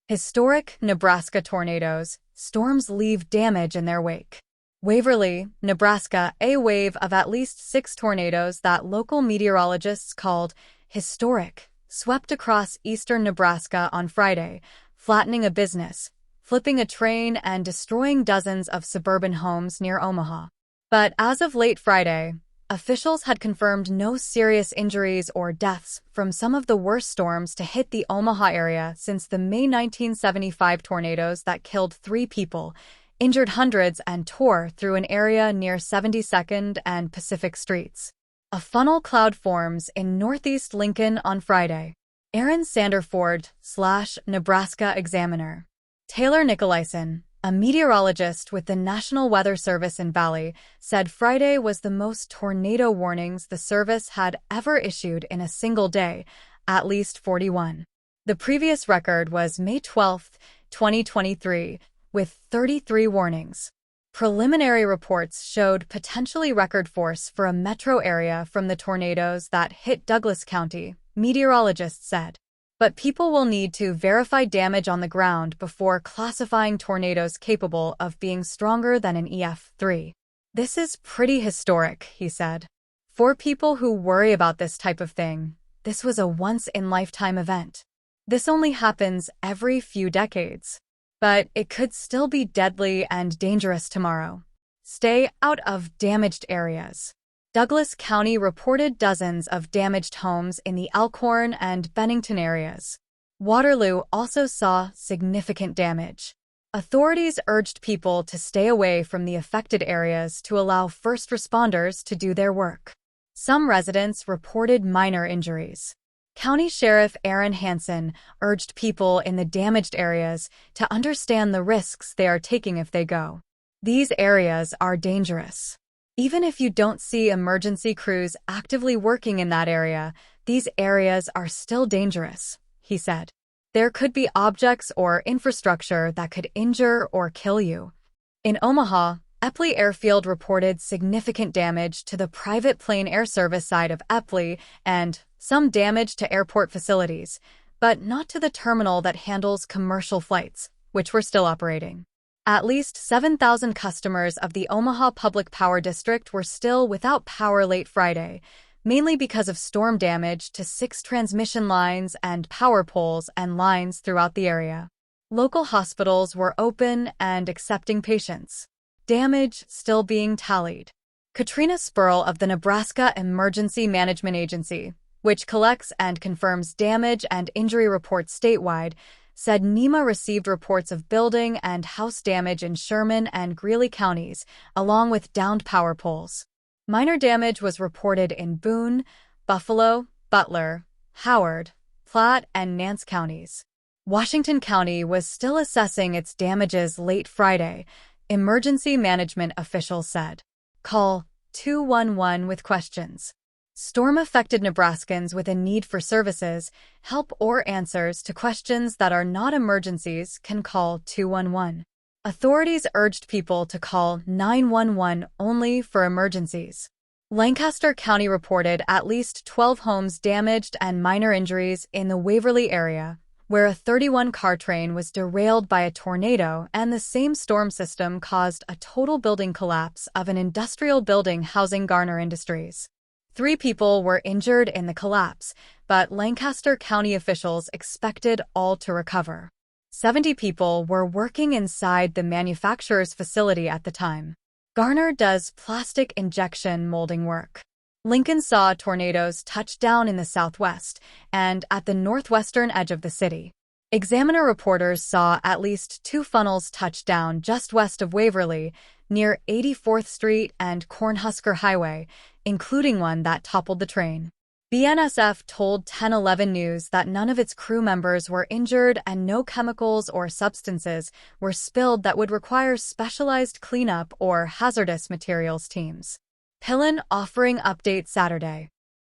Historic Nebraska tornadoes. Storms leave damage in their wake. Waverly, Nebraska, a wave of at least 6 tornadoes that local meteorologists called historic swept across eastern Nebraska on Friday, flattening a business, flipping a train, and destroying dozens of suburban homes near Omaha. But as of late Friday, officials had confirmed no serious injuries or deaths from some of the worst storms to hit the Omaha area since the May 1975 tornadoes that killed 3 people, injured hundreds, and tore through an area near 72nd and Pacific Streets. A funnel cloud forms in northeast Lincoln on Friday. Aaron Sanderford / Nebraska Examiner. Taylor Nicolaisen, a meteorologist with the National Weather Service in Valley, said Friday was the most tornado warnings the service had ever issued in a single day, at least 41. The previous record was May 12, 2023, with 33 warnings. Preliminary reports showed potentially record force for a metro area from the tornadoes that hit Douglas County, meteorologists said. But people will need to verify damage on the ground before classifying tornadoes capable of being stronger than an EF3. This is pretty historic, he said. For people who worry about this type of thing, this was a once-in-lifetime event. This only happens every few decades. But it could still be deadly and dangerous tomorrow. Stay out of damaged areas. Douglas County reported dozens of damaged homes in the Elkhorn and Bennington areas. Waterloo also saw significant damage. Authorities urged people to stay away from the affected areas to allow first responders to do their work. Some residents reported minor injuries. County Sheriff Aaron Hansen urged people in the damaged areas to understand the risks they are taking if they go. These areas are dangerous. Even if you don't see emergency crews actively working in that area, these areas are still dangerous, he said. There could be objects or infrastructure that could injure or kill you. In Omaha, Eppley Airfield reported significant damage to the private plane air service side of Eppley and some damage to airport facilities, but not to the terminal that handles commercial flights, which were still operating. At least 7,000 customers of the Omaha Public Power District were still without power late Friday, mainly because of storm damage to 6 transmission lines and power poles and lines throughout the area. Local hospitals were open and accepting patients. Damage still being tallied. Katrina Spurl of the Nebraska Emergency Management Agency, which collects and confirms damage and injury reports statewide, said NEMA received reports of building and house damage in Sherman and Greeley counties, along with downed power poles. Minor damage was reported in Boone, Buffalo, Butler, Howard, Platte, and Nance counties. Washington County was still assessing its damages late Friday, emergency management officials said. Call 211 with questions. Storm-affected Nebraskans with a need for services, help, or answers to questions that are not emergencies can call 211. Authorities urged people to call 911 only for emergencies. Lancaster County reported at least 12 homes damaged and minor injuries in the Waverly area, where a 31-car train was derailed by a tornado and the same storm system caused a total building collapse of an industrial building housing Garner Industries. 3 people were injured in the collapse, but Lancaster County officials expected all to recover. 70 people were working inside the manufacturer's facility at the time. Garner does plastic injection molding work. Lincoln saw tornadoes touch down in the southwest and at the northwestern edge of the city. Examiner reporters saw at least 2 funnels touch down just west of Waverly, near 84th Street and Cornhusker Highway, including one that toppled the train. BNSF told 1011 News that none of its crew members were injured and no chemicals or substances were spilled that would require specialized cleanup or hazardous materials teams. Pillen offering update Saturday.